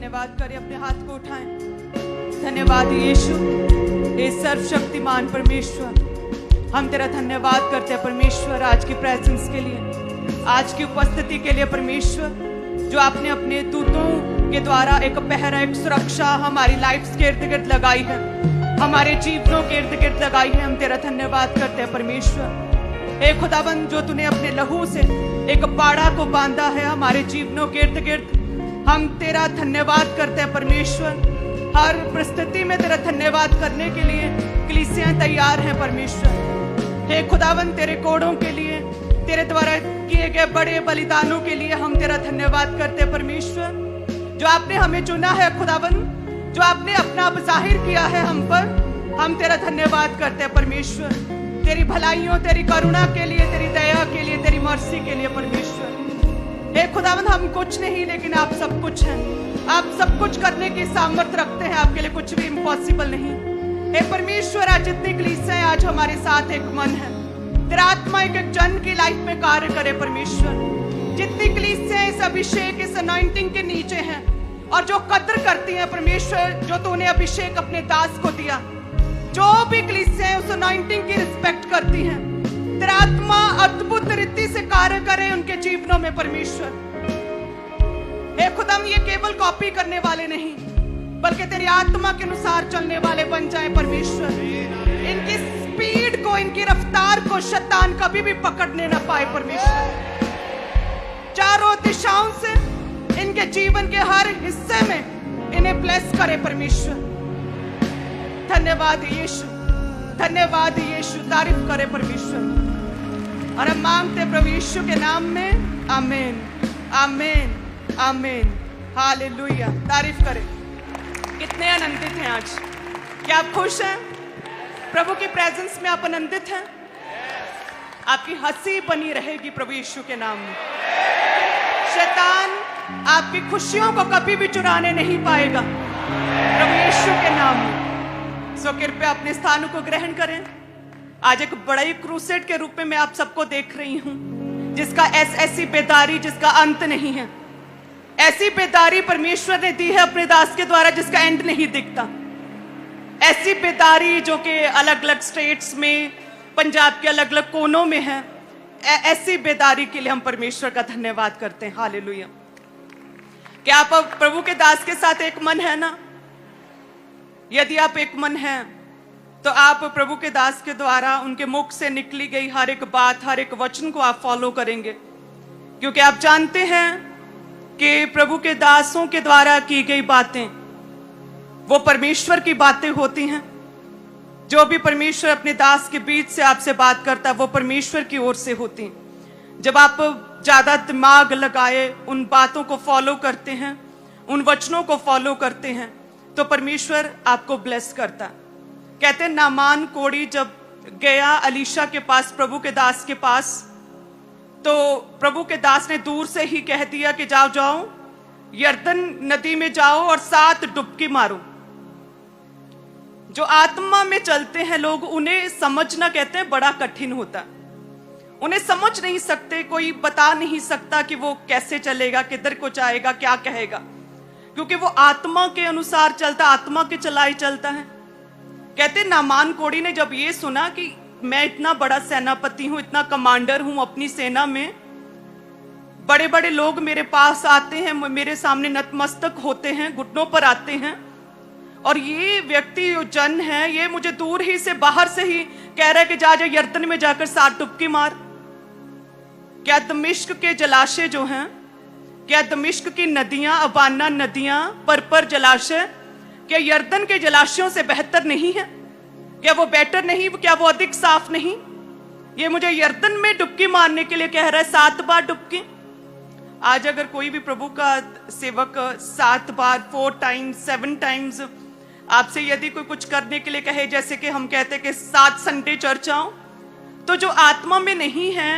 धन्यवाद करें, अपने हाथ को उठाएं। धन्यवाद यीशु, हे सर्वशक्तिमान परमेश्वर, हम तेरा धन्यवाद करते हैं परमेश्वर आज की प्रेजेंस के लिए, आज की उपस्थिति के लिए परमेश्वर, जो आपने अपने दूतों के द्वारा एक पहरा, एक सुरक्षा हमारी लाइफ के इर्द गिर्द लगाई है, हमारे जीवनों के इर्द गिर्द लगाई है। हम तेरा धन्यवाद करते हैं परमेश्वर। हे खुदाबंद, जो तूने अपने लहू से एक बाड़ा को बांधा है हमारे जीवनों के इर्द गिर्द, हम तेरा धन्यवाद करते हैं परमेश्वर। हर परिस्थिति में तेरा धन्यवाद करने के लिए कलीसियां तैयार हैं परमेश्वर। हे खुदाबंद, तेरे कोड़ों के लिए, तेरे द्वारा किए गए बड़े बलिदानों के लिए हम तेरा धन्यवाद करते हैं परमेश्वर। जो आपने हमें चुना है खुदाबंद, जो आपने अपना आप जाहिर किया है हम पर, हम तेरा धन्यवाद करते हैं परमेश्वर। तेरी भलाइयों, तेरी करुणा के लिए, तेरी दया के लिए, तेरी मर्सी के लिए परमेश्वर। हे खुदावंद, हम कुछ नहीं लेकिन आप सब कुछ हैं। आप सब कुछ करने की सामर्थ्य रखते हैं, आपके लिए कुछ भी इम्पॉसिबल नहीं। हे परमेश्वर, आज जितनी कलीसियां आज हमारे साथ एक मन है, तेरा आत्मा एक एक जन की लाइफ में कार्य करे परमेश्वर। जितनी कलीसियां इस अभिषेक, इस अनॉइंटिंग के नीचे हैं और जो कद्र करती हैं परमेश्वर, जो तूने अभिषेक अपने दास को दिया, जो भी कलीसियां उस अनॉइंटिंग की रिस्पेक्ट करती हैं, तेरा आत्मा अद्भुत रीति से कार्य करे उनके जीवनों में परमेश्वर। हे खुदाम, ये केवल कॉपी करने वाले नहीं बल्कि तेरी आत्मा के अनुसार चलने वाले बन जाए परमेश्वर। इनकी स्पीड को, इनकी रफ्तार को शैतान कभी भी पकड़ने ना पाए परमेश्वर। चारों दिशाओं से इनके जीवन के हर हिस्से में इन्हें ब्लेस करे परमेश्वर। धन्यवाद यीशु, धन्यवाद यीशु, तारीफ करे परमेश्वर। और हम मांगते प्रभु यीशु के नाम में, आमीन, आमीन, आमीन, हालेलुया। तारीफ करें। कितने आनंदित हैं आज? क्या आप खुश हैं? प्रभु की प्रेजेंस में आप आनंदित हैं? आपकी हंसी बनी रहेगी प्रभु यीशु के नाम में। शैतान आपकी खुशियों को कभी भी चुराने नहीं पाएगा प्रभु यीशु के नाम में। सो कृपया अपने स्थानों को ग्रहण करें। आज एक बड़े क्रूसेड के रूप में मैं आप सबको देख रही हूं, जिसका ऐसी बेदारी जिसका अंत नहीं है। ऐसी बेदारी परमेश्वर ने दी है अपने दास के द्वारा जिसका एंड नहीं दिखता। ऐसी बेदारी जो कि अलग अलग स्टेट्स में, पंजाब के अलग अलग कोनों में है, ऐसी बेदारी के लिए हम परमेश्वर का धन्यवाद करते हैं। हालेलुया। क्या आप प्रभु के दास के साथ एक मन है ना? यदि आप एक मन हैं तो आप प्रभु के दास के द्वारा उनके मुख से निकली गई हर एक बात, हर एक वचन को आप फॉलो करेंगे, क्योंकि आप जानते हैं कि प्रभु के दासों के द्वारा की गई बातें वो परमेश्वर की बातें होती हैं। जो भी परमेश्वर अपने दास के बीच से आपसे बात करता है वो परमेश्वर की ओर से होती हैं। जब आप ज्यादा दिमाग लगाए उन बातों को फॉलो करते हैं, उन वचनों को फॉलो करते हैं, तो परमेश्वर आपको ब्लेस करता है। कहते हैं नामान कोड़ी जब गया अलीशा के पास, प्रभु के दास के पास, तो प्रभु के दास ने दूर से ही कह दिया कि जाओ जाओ यरदन नदी में जाओ और 7 डुबकी मारो। जो आत्मा में चलते हैं लोग, उन्हें समझना कहते हैं बड़ा कठिन होता। उन्हें समझ नहीं सकते, कोई बता नहीं सकता कि वो कैसे चलेगा, किधर को जाएगा, क्या कहेगा, क्योंकि वो आत्मा के अनुसार चलता, आत्मा के चलाई चलता है। कहते नामान कोड़ी ने जब ये सुना कि मैं इतना बड़ा सेनापति हूं, इतना कमांडर हूं अपनी सेना में, बड़े बड़े लोग मेरे पास आते हैं, मेरे सामने नतमस्तक होते हैं, घुटनों पर आते हैं, और ये व्यक्ति जो जन है ये मुझे दूर ही से, बाहर से ही कह रहा है कि जा यरदन में जाकर 7 डुबकी मार। क्या दमिश्क के जलाशय जो हैं, क्या दमिश्क की नदियां, अबाना नदियां, पर जलाशय, क्या यरदन के जलाशयों से बेहतर नहीं है? क्या वो बेटर नहीं? क्या वो अधिक साफ नहीं? ये मुझे यरदन में डुबकी मारने के लिए कह रहा है 7 बार डुबकी। आज अगर कोई भी प्रभु का सेवक 7 बार, 4 टाइम्स, 7 टाइम्स आपसे यदि कोई कुछ करने के लिए कहे, जैसे कि हम कहते हैं कि 7 संडे चर्च आओ, तो जो आत्मा में नहीं है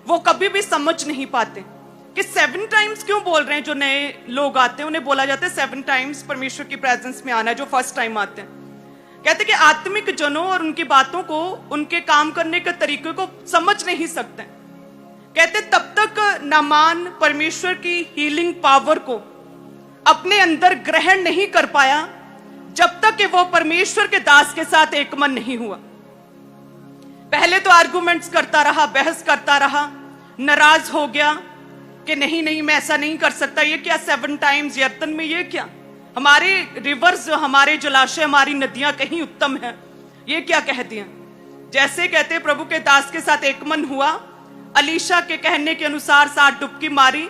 वो कभी भी समझ नहीं पाते कि 7 टाइम्स क्यों बोल रहे हैं। जो नए लोग आते हैं उन्हें बोला जाता है 7 टाइम्स परमेश्वर की प्रेजेंस में आना है, जो फर्स्ट टाइम आते हैं। कहते कि आत्मिक जनों और उनकी बातों को, उनके काम करने के तरीके को समझ नहीं सकते। कहते तब तक नामान परमेश्वर की हीलिंग पावर को अपने अंदर ग्रहण नहीं कर पाया जब तक कि वो परमेश्वर के दास के साथ एक मन नहीं हुआ। पहले तो आर्गुमेंट्स करता रहा, बहस करता रहा, नाराज हो गया कि नहीं नहीं मैं ऐसा नहीं कर सकता, ये क्या 7 टाइम्स यर्दन में, ये क्या, हमारे रिवर्स, हमारे जलाशय, हमारी नदियां कहीं उत्तम है, ये क्या कह दिया। जैसे कहते प्रभु के दास के साथ एक मन हुआ, अलीशा के कहने के अनुसार 7 डुबकी मारी,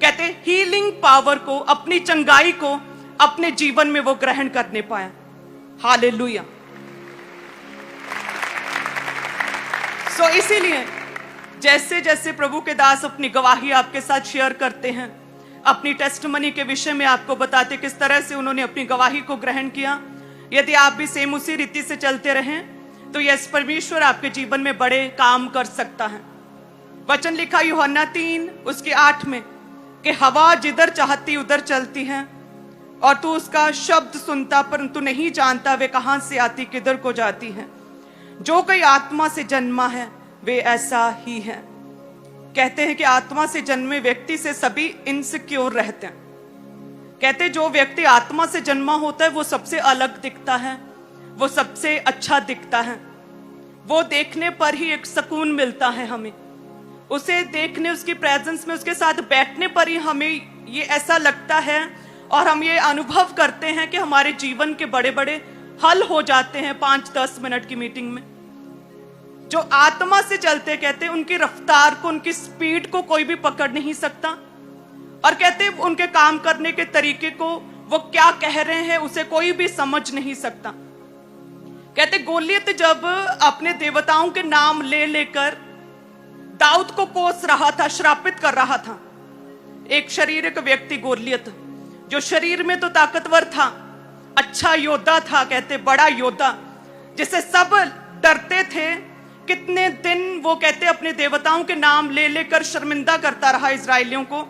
कहते हीलिंग पावर को, अपनी चंगाई को अपने जीवन में वो ग्रहण करने पाया। हालेलुया। सो इसीलिए जैसे जैसे प्रभु के दास अपनी गवाही आपके साथ शेयर करते हैं, अपनी टेस्टमनी के विषय में आपको बताते किस तरह से उन्होंने अपनी गवाही को ग्रहण किया, यदि आप भी सेम उसी रीति से चलते रहें तो यस, परमेश्वर आपके जीवन में बड़े काम कर सकता है। वचन लिखा यूहन्ना 3 उसके 8 में कि हवा जिधर चाहती उधर चलती है और तू उसका शब्द सुनता परंतु नहीं जानता वे कहां से आती किधर को जाती है। जो कोई आत्मा से जन्मा है वे ऐसा ही है। कहते हैं कि आत्मा से जन्मे व्यक्ति से सभी इनसिक्योर रहते हैं। कहते जो व्यक्ति आत्मा से जन्मा होता है वो सबसे अलग दिखता है, वो सबसे अच्छा दिखता है, वो देखने पर ही एक सुकून मिलता है हमें, उसे देखने, उसकी प्रेजेंस में, उसके साथ बैठने पर ही हमें ये ऐसा लगता है और हम ये अनुभव करते हैं कि हमारे जीवन के बड़े बड़े हल हो जाते हैं 5-10 मिनट की मीटिंग में। जो आत्मा से चलते, कहते उनकी रफ्तार को, उनकी स्पीड को कोई भी पकड़ नहीं सकता, और कहते उनके काम करने के तरीके को, वो क्या कह रहे हैं उसे कोई भी समझ नहीं सकता। कहते गोलियत जब अपने देवताओं के नाम ले लेकर दाऊद को कोस रहा था, श्रापित कर रहा था, एक शारीरिक व्यक्ति गोलियत जो शरीर में तो ताकतवर था, अच्छा योद्धा था, कहते बड़ा योद्धा जिसे सब डरते थे, कितने दिन वो कहते अपने देवताओं के नाम ले लेकर शर्मिंदा करता रहा इजरायलियों को।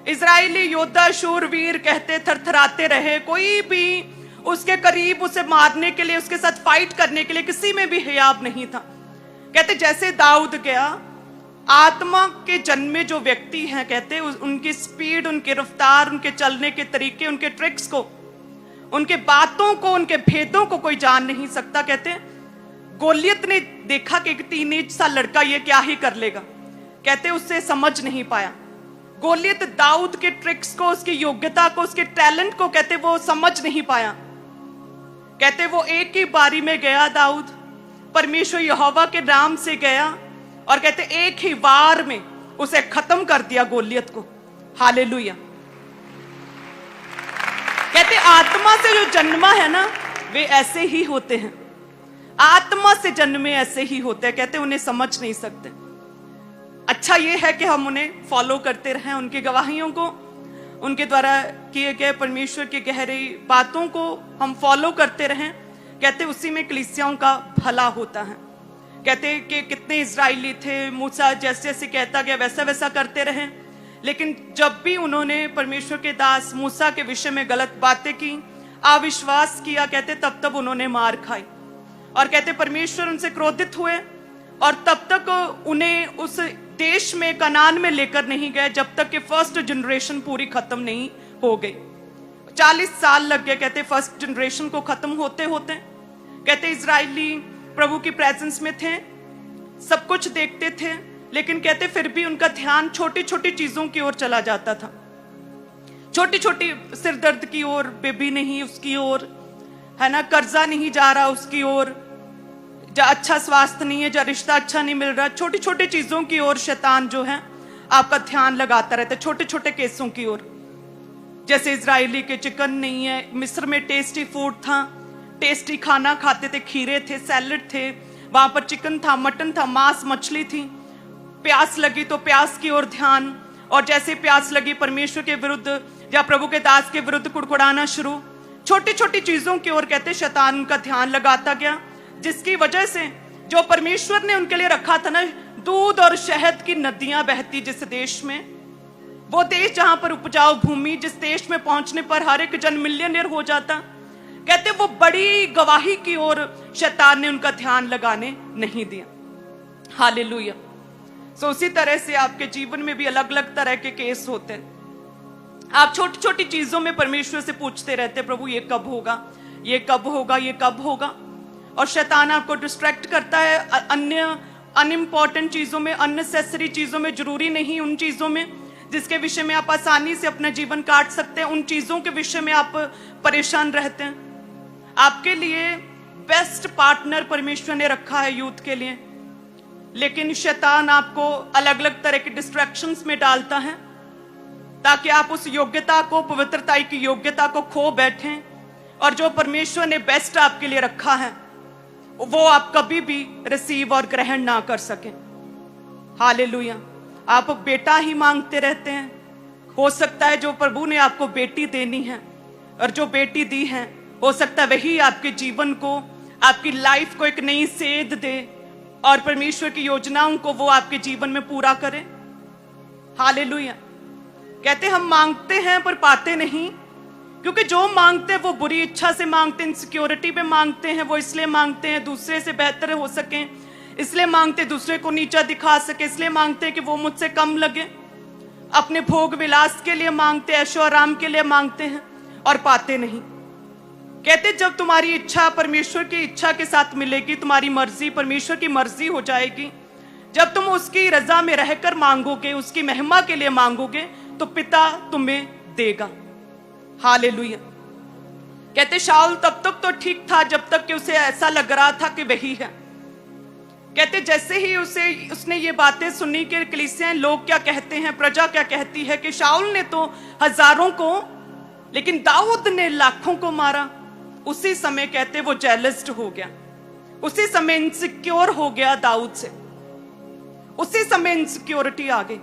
इजरायली योद्धा शूरवीर कहते थरथराते रहे, कोई भी उसके करीब उसे मारने के लिए, उसके साथ फाइट करने के लिए किसी में भी हियाब नहीं था। कहते जैसे दाऊद गया, आत्मा के जन्मे जो व्यक्ति हैं, कहते उनकी स्पीड, उनकी रफ्तार, उनके चलने के तरीके, उनके ट्रिक्स को, उनके बातों को, उनके भेदों को कोई जान नहीं सकता। कहते गोलियत ने देखा कि एक टीनेज सा लड़का ये क्या ही कर लेगा, कहते उससे समझ नहीं पाया। गोलियत दाऊद के ट्रिक्स को, उसकी योग्यता को, उसके टैलेंट को कहते वो समझ नहीं पाया। कहते वो एक ही बारी में गया दाऊद, परमेश्वर यहोवा के नाम से गया और कहते एक ही वार में उसे खत्म कर दिया गोलियत को। हालेलुया। कहते आत्मा से जो जन्मा है ना वे ऐसे ही होते हैं, आत्मा से जन्मे ऐसे ही होते हैं, कहते उन्हें समझ नहीं सकते। अच्छा ये है कि हम उन्हें फॉलो करते रहें, उनकी गवाहियों को, उनके द्वारा किए गए परमेश्वर की गहरी बातों को हम फॉलो करते रहें। कहते उसी में कलीसियाओं का भला होता है। कहते कि कितने इजराइली थे, मूसा जैसे जैसे कहता गया वैसा वैसा करते रहें, लेकिन जब भी उन्होंने परमेश्वर के दास मूसा के विषय में गलत बातें की, अविश्वास किया, कहते तब तब उन्होंने मार खाई। और कहते परमेश्वर उनसे क्रोधित हुए और तब तक उन्हें उस देश में, कनान में लेकर नहीं गए जब तक कि फर्स्ट जनरेशन पूरी खत्म नहीं हो गई। 40 साल लग गए कहते फर्स्ट जनरेशन को खत्म होते होते। कहते इजरायली प्रभु की प्रेजेंस में थे, सब कुछ देखते थे, लेकिन कहते फिर भी उनका ध्यान छोटी छोटी चीजों की ओर चला जाता था, छोटी छोटी सिरदर्द की ओर, बेबी नहीं उसकी ओर, है ना, कर्जा नहीं जा रहा उसकी ओर, जा अच्छा स्वास्थ्य नहीं है, जा रिश्ता अच्छा नहीं मिल रहा, छोटी छोटी चीजों की ओर शैतान जो है आपका ध्यान लगाता रहता है, छोटे छोटे केसों की ओर। जैसे इजरायली के चिकन नहीं है, मिस्र में टेस्टी फूड था, टेस्टी खाना खाते थे, खीरे थे, सैलड थे, वहां पर चिकन था, मटन था, मांस मछली थी। प्यास लगी तो प्यास की ओर ध्यान, और जैसे प्यास लगी परमेश्वर के विरुद्ध या प्रभु के दास के विरुद्ध कुड़कुड़ाना शुरू। छोटी छोटी चीजों की ओर कहते शैतान उनका ध्यान लगाता गया, जिसकी वजह से जो परमेश्वर ने उनके लिए रखा था ना, दूध और शहद की नदियां बहती जिस देश में, वो देश जहां पर उपजाऊ भूमि, जिस देश में पहुंचने पर हर एक जन मिलियनियर हो जाता, कहते वो बड़ी गवाही की ओर शैतान ने उनका ध्यान लगाने नहीं दिया। हालेलुया। सो उसी तरह से आपके जीवन में भी अलग अलग तरह के केस होते हैं, आप छोटी छोटी चीजों में परमेश्वर से पूछते रहते, प्रभु ये कब होगा, ये कब होगा, ये कब होगा। और शैतान आपको डिस्ट्रैक्ट करता है अन्य अनइम्पॉर्टेंट चीजों में, अननेसेसरी चीजों में, जरूरी नहीं उन चीजों में जिसके विषय में आप आसानी से अपना जीवन काट सकते हैं, उन चीजों के विषय में आप परेशान रहते हैं। आपके लिए बेस्ट पार्टनर परमेश्वर ने रखा है यूथ के लिए, लेकिन शैतान आपको अलग अलग तरह के डिस्ट्रैक्शंस में डालता है ताकि आप उस योग्यता को, पवित्रता की योग्यता को खो बैठें, और जो परमेश्वर ने बेस्ट आपके लिए रखा है वो आप कभी भी रिसीव और ग्रहण ना कर सकें। हालेलुया। आप बेटा ही मांगते रहते हैं, हो सकता है जो प्रभु ने आपको बेटी देनी है और जो बेटी दी है, हो सकता है वही आपके जीवन को, आपकी लाइफ को एक नई सेध दे और परमेश्वर की योजनाओं को वो आपके जीवन में पूरा करे। हालेलुया। कहते हम मांगते हैं पर पाते नहीं, क्योंकि जो मांगते हैं वो बुरी इच्छा से मांगते हैं, इनसिक्योरिटी पे मांगते हैं, वो इसलिए मांगते हैं दूसरे से बेहतर हो सके, इसलिए मांगते हैं दूसरे को नीचा दिखा सके, इसलिए मांगते हैं कि वो मुझसे कम लगे, अपने भोग विलास के लिए मांगते हैं, ऐशो आराम के लिए मांगते हैं और पाते नहीं। कहते जब तुम्हारी इच्छा परमेश्वर की इच्छा के साथ मिलेगी, तुम्हारी मर्जी परमेश्वर की मर्जी हो जाएगी, जब तुम उसकी रजा में रहकर मांगोगे, उसकी महिमा के लिए मांगोगे, तो पिता तुम्हें देगा। हालेलुया। कहते शाऊल तब तक तो ठीक था जब तक कि उसे ऐसा लग रहा था कि वही है। कहते जैसे ही उसने ये बातें सुनी कि कलीसियां, लोग क्या कहते हैं, प्रजा क्या कहती है कि शाऊल ने तो हजारों को लेकिन दाऊद ने लाखों को मारा, उसी समय कहते वो जेलस्ड हो गया, उसी समय इनसिक्योर हो गया दाऊद से, उसी समय इनसिक्योरिटी आ गई।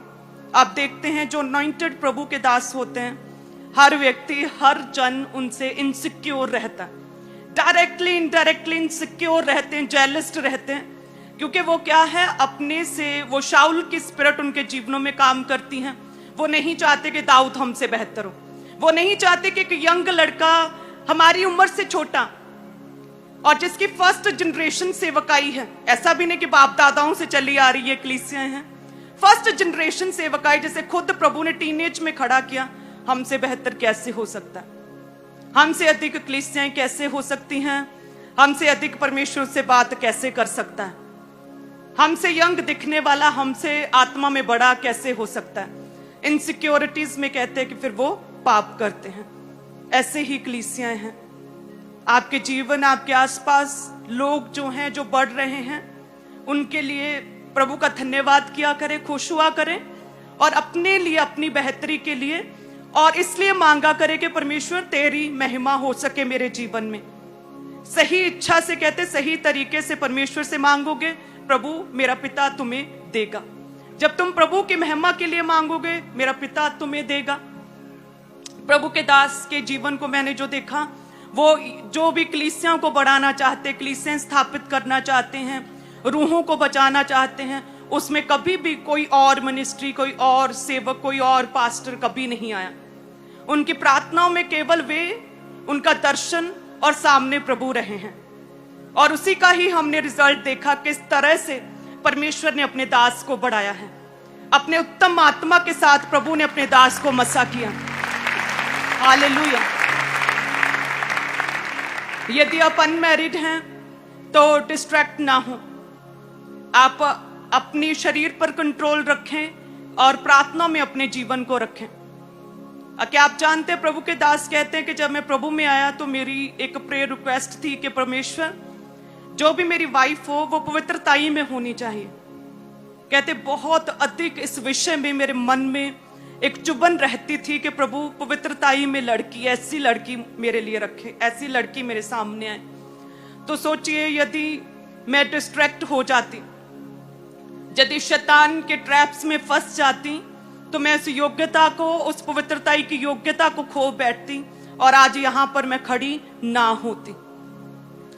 आप देखते हैं जो अनॉइंटेड प्रभु के दास होते हैं, हर व्यक्ति, हर जन उनसे इनसिक्योर रहता है, डायरेक्टली इनडायरेक्टली इनसिक्योर रहते हैं, जेलस्ड रहते हैं, क्योंकि वो क्या है, अपने से वो शाऊल की स्पिरिट उनके जीवनों में काम करती हैं। वो नहीं चाहते कि दाऊद हमसे बेहतर हो, वो नहीं चाहते कि एक यंग लड़का हमारी उम्र से छोटा और जिसकी फर्स्ट जनरेशन सेवकाई है, ऐसा भी नहीं कि बाप दादाओं से चली आ रही है कलीसियां हैं, फर्स्ट जनरेशन सेवकाई, जैसे खुद प्रभु ने टीनेज में खड़ा किया, हमसे बेहतर कैसे हो सकता है, हमसे अधिक कलीसियां कैसे हो सकती हैं, हमसे अधिक परमेश्वर से बात कैसे कर सकता है, हमसे यंग दिखने वाला हमसे आत्मा में बड़ा कैसे हो सकता है। इनसिक्योरिटीज में कहते हैं कि फिर वो पाप करते हैं। ऐसे ही कलीसियां हैं। आपके जीवन, आपके आसपास लोग जो हैं, जो बढ़ रहे हैं, उनके लिए प्रभु का धन्यवाद किया करें, खुश हुआ करें और अपने लिए, अपनी बेहतरी के लिए और इसलिए मांगा करें कि परमेश्वर तेरी महिमा हो सके मेरे जीवन में। सही इच्छा से, कहते सही तरीके से परमेश्वर से मांगोगे, प्रभु मेरा पिता तुम्हें देगा। जब तुम प्रभु की महिमा के लिए मांगोगे, मेरा पिता तुम्हें देगा। प्रभु के दास के जीवन को मैंने जो देखा, वो जो भी कलीसियाओं को बढ़ाना चाहते, कलीसियां स्थापित करना चाहते हैं, रूहों को बचाना चाहते हैं, उसमें कभी भी कोई और मिनिस्ट्री, कोई और सेवक, कोई और पास्टर कभी नहीं आया। उनकी प्रार्थनाओं में केवल वे, उनका दर्शन और सामने प्रभु रहे हैं, और उसी का ही हमने रिजल्ट देखा, किस तरह से परमेश्वर ने अपने दास को बढ़ाया है। अपने उत्तम आत्मा के साथ प्रभु ने अपने दास को मसा किया। हालेलुया। यदि आप अनमैरिड हैं तो डिस्ट्रैक्ट ना हो, आप अपनी शरीर पर कंट्रोल रखें और प्रार्थना में अपने जीवन को रखें। क्या आप जानते हैं, प्रभु के दास कहते हैं कि जब मैं प्रभु में आया तो मेरी एक प्रेयर रिक्वेस्ट थी कि परमेश्वर, जो भी मेरी वाइफ हो वो पवित्रताई में होनी चाहिए। कहते बहुत अधिक इस विषय में मेरे मन में एक चुभन रहती थी कि प्रभु पवित्रताई में लड़की, ऐसी लड़की मेरे लिए रखे, ऐसी लड़की मेरे सामने आए। तो सोचिए, यदि मैं डिस्ट्रैक्ट हो जाती, यदि शैतान के ट्रैप्स में फंस जाती, तो मैं उस योग्यता को, उस पवित्रताई की योग्यता को खो बैठती और आज यहां पर मैं खड़ी ना होती।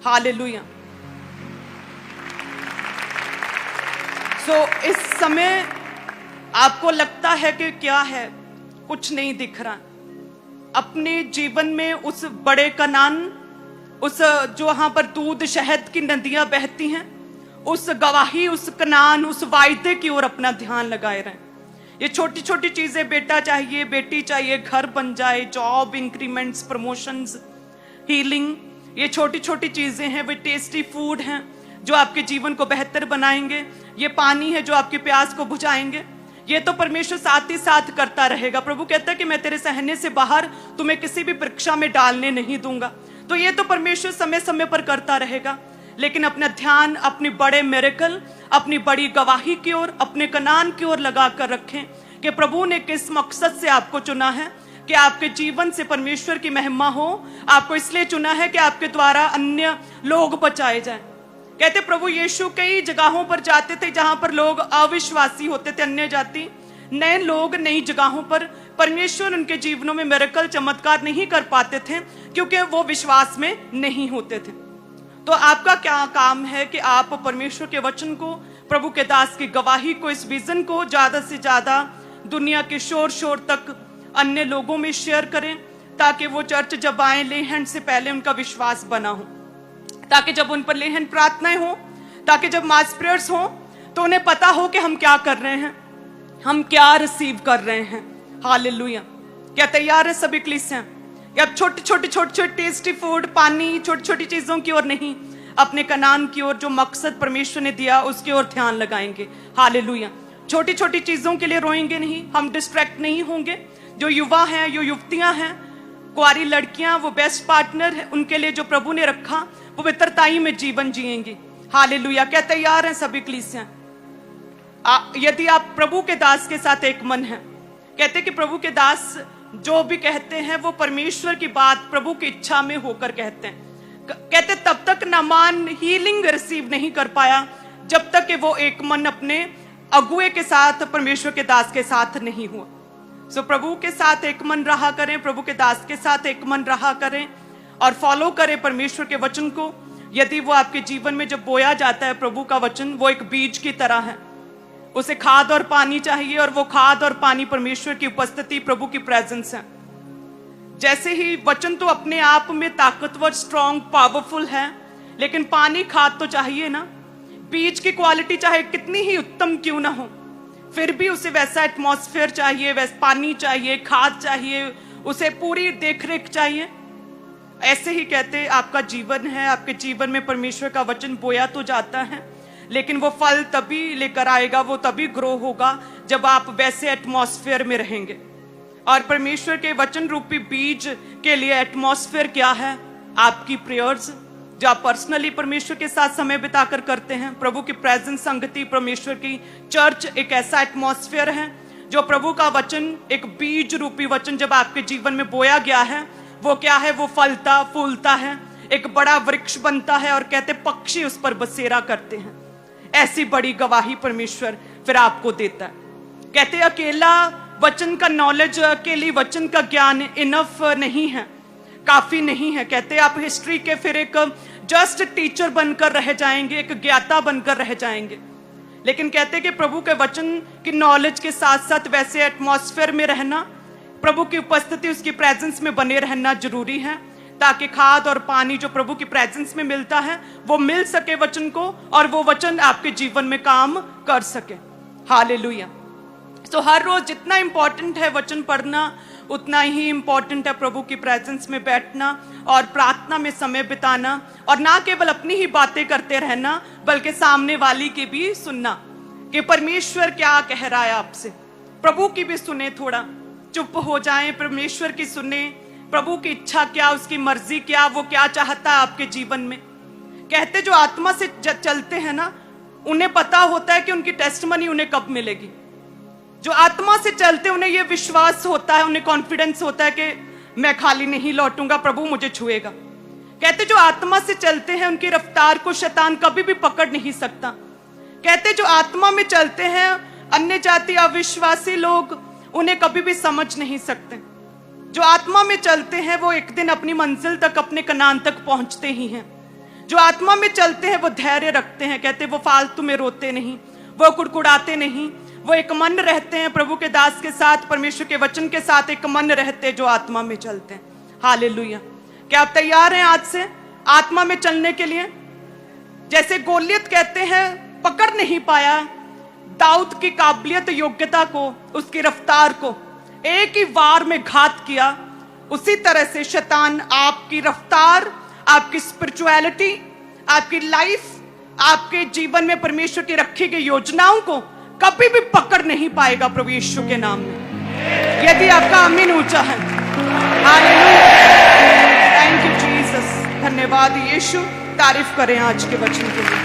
हालेलुया। इस समय आपको लगता है कि क्या है, कुछ नहीं दिख रहा। अपने जीवन में उस बड़े कनान, उस जो वहां पर दूध शहद की नदियां बहती हैं, उस गवाही, उस कनान, उस वायदे की ओर अपना ध्यान लगाए रहें। ये छोटी छोटी चीजें, बेटा चाहिए, बेटी चाहिए, घर बन जाए, जॉब इंक्रीमेंट्स, प्रमोशंस, हीलिंग, ये छोटी छोटी चीजें हैं, वे टेस्टी फूड हैं जो आपके जीवन को बेहतर बनाएंगे। ये पानी है जो आपकी प्यास को बुझाएंगे। ये तो परमेश्वर साथ ही साथ करता रहेगा। प्रभु कहता है कि मैं तेरे सहने से बाहर तुम्हें किसी भी परीक्षा में डालने नहीं दूंगा। तो ये तो परमेश्वर समय समय पर करता रहेगा, लेकिन अपना ध्यान अपने बड़े मिरेकल, अपनी बड़ी गवाही की ओर, अपने कनान की ओर लगा कर रखें कि प्रभु ने किस मकसद से आपको चुना है, कि आपके जीवन से परमेश्वर की महिमा हो। आपको इसलिए चुना है कि आपके द्वारा अन्य लोग बचाए जाएं। कहते प्रभु यीशु कई जगहों पर जाते थे जहां पर लोग अविश्वासी होते थे, अन्य जाति, नए लोग, नई जगहों पर परमेश्वर उनके जीवनों में मिरेकल, चमत्कार नहीं कर पाते थे क्योंकि वो विश्वास में नहीं होते थे। तो आपका क्या काम है कि आप परमेश्वर के वचन को, प्रभु के दास की गवाही को, इस विजन को ज्यादा से ज्यादा दुनिया के शोर शोर तक अन्य लोगों में शेयर करें, ताकि वो चर्च जब आए ले हैंड से पहले उनका विश्वास बना हो, ताकि जब उन पर ले हैंड प्रार्थनाएं हो, ताकि जब मास प्रेयर्स हो तो उन्हें पता हो कि हम क्या कर रहे हैं, हम क्या रिसीव कर रहे हैं। हालेलुया। क्या तैयार है सभी कलीसियां? या छोटी छोटी टेस्टी फूड, पानी, छोटी छोटी चीजों की ओर नहीं, अपने कनान की ओर, जो मकसद परमेश्वर ने दिया उसकी ओर ध्यान लगाएंगे। हालेलुया। छोटी छोटी चीजों के लिए रोएंगे नहीं, हम डिस्ट्रैक्ट नहीं होंगे। जो युवा हैं, जो युवतियां हैं, कुंवारी लड़कियां, वो बेस्ट पार्टनर है उनके लिए जो प्रभु ने रखा, पवित्रताई में जीवन जिएंगी। हालेलुया। क्या तैयार हैं सभी कलीसियां? यदि आप प्रभु के दास के साथ एक मन है, कहते कि प्रभु के दास जो भी कहते हैं वो परमेश्वर की बात, प्रभु की इच्छा में होकर कहते हैं। कहते तब तक नामान हीलिंग रिसीव नहीं कर पाया जब तक कि वो एक मन अपने अगुए के साथ, परमेश्वर के दास के साथ नहीं हुआ। सो प्रभु के साथ एक मन रहा करें, प्रभु के दास के साथ एक मन रहा करें और फॉलो करें परमेश्वर के वचन को। यदि वो आपके जीवन में जब बोया जाता है प्रभु का वचन, वो एक बीज की तरह है, उसे खाद और पानी चाहिए, और वो खाद और पानी परमेश्वर की उपस्थिति, प्रभु की प्रेजेंस है। जैसे ही वचन तो अपने आप में ताकतवर, स्ट्रॉन्ग, पावरफुल है, लेकिन पानी, खाद तो चाहिए ना। बीज की क्वालिटी चाहे कितनी ही उत्तम क्यों ना हो, फिर भी उसे वैसा एटमॉस्फेयर चाहिए, वैसा पानी चाहिए, खाद चाहिए, उसे पूरी देखरेख चाहिए। ऐसे ही कहते आपका जीवन है, आपके जीवन में परमेश्वर का वचन बोया तो जाता है, लेकिन वो फल तभी लेकर आएगा, वो तभी ग्रो होगा जब आप वैसे एटमॉस्फेयर में रहेंगे। और परमेश्वर के वचन रूपी बीज के लिए एटमॉस्फेयर क्या है? आपकी प्रेयर्स, जो आप पर्सनली परमेश्वर के साथ समय बिताकर करते हैं। प्रभु की प्रेजेंस, संगति, परमेश्वर की चर्च एक ऐसा एटमॉस्फेयर है जो प्रभु का वचन, एक बीज रूपी वचन जब आपके जीवन में बोया गया है, वो क्या है? वो फलता फूलता है, एक बड़ा वृक्ष बनता है, और कहते पक्षी उस पर बसेरा करते हैं। ऐसी बड़ी गवाही परमेश्वर फिर आपको देता है। कहते अकेला वचन का नॉलेज, अकेली वचन का ज्ञान इनफ नहीं है, काफी नहीं है। कहते आप हिस्ट्री के फिर एक जस्ट टीचर बनकर रह जाएंगे, एक ज्ञाता बनकर रह जाएंगे। लेकिन कहते कि प्रभु के वचन की नॉलेज के साथ साथ वैसे एटमॉस्फेयर में रहना, प्रभु की उपस्थिति, उसकी प्रेजेंस में बने रहना जरूरी है, ताकि खाद और पानी जो प्रभु की प्रेजेंस में मिलता है वो मिल सके वचन को, और वो वचन आपके जीवन में काम कर सके। हालेलुया। तो हर रोज जितना इंपॉर्टेंट है वचन पढ़ना, उतना ही इंपॉर्टेंट है प्रभु की प्रेजेंस में बैठना और प्रार्थना में समय बिताना, और ना केवल अपनी ही बातें करते रहना बल्कि सामने वाली की भी सुनना कि परमेश्वर क्या कह रहा है आपसे। प्रभु की भी सुने, थोड़ा चुप हो जाएं, परमेश्वर की सुने, प्रभु की इच्छा क्या, उसकी मर्जी क्या, वो क्या चाहता है आपके जीवन में। कहते जो आत्मा से चलते हैं ना, उन्हें पता होता है कि उनकी टेस्टमनी उन्हें कब मिलेगी। जो आत्मा से चलते उन्हें यह विश्वास होता है, उन्हें कॉन्फिडेंस होता है कि मैं खाली नहीं लौटूंगा, प्रभु मुझे छुएगा। कहते जो आत्मा से चलते हैं उनकी रफ्तार को शैतान कभी भी पकड़ नहीं सकता। कहते जो आत्मा में चलते हैं, अन्य जाति, अविश्वासी लोग उन्हें कभी भी समझ नहीं सकते। जो आत्मा में चलते हैं वो एक दिन अपनी मंजिल तक, अपने कनान तक पहुंचते ही हैं। जो आत्मा में चलते हैं वो धैर्य रखते हैं। कहते वो फालतू में रोते नहीं, वो कुड़कुड़ाते नहीं, वो एक मन रहते हैं प्रभु के दास के साथ, परमेश्वर के वचन के साथ एक मन रहते हैं जो आत्मा में चलते हैं। हालेलुया। क्या आप तैयार हैं आज से आत्मा में चलने के लिए? जैसे गोलियत कहते हैं पकड़ नहीं पाया, दाऊद की काबिलियत योग्यता को, उसकी रफ्तार को एक ही वार में घात किया, उसी तरह से शैतान आपकी रफ्तार, आपकी स्पिरिचुअलिटी, आपकी लाइफ, आपके जीवन में परमेश्वर की रखी गई योजनाओं को कभी भी पकड़ नहीं पाएगा प्रभु यीशु के नाम में। यदि आपका आमीन ऊंचा है। Hallelujah, thank you Jesus. धन्यवाद यीशु। तारीफ करें आज के वचन के लिए।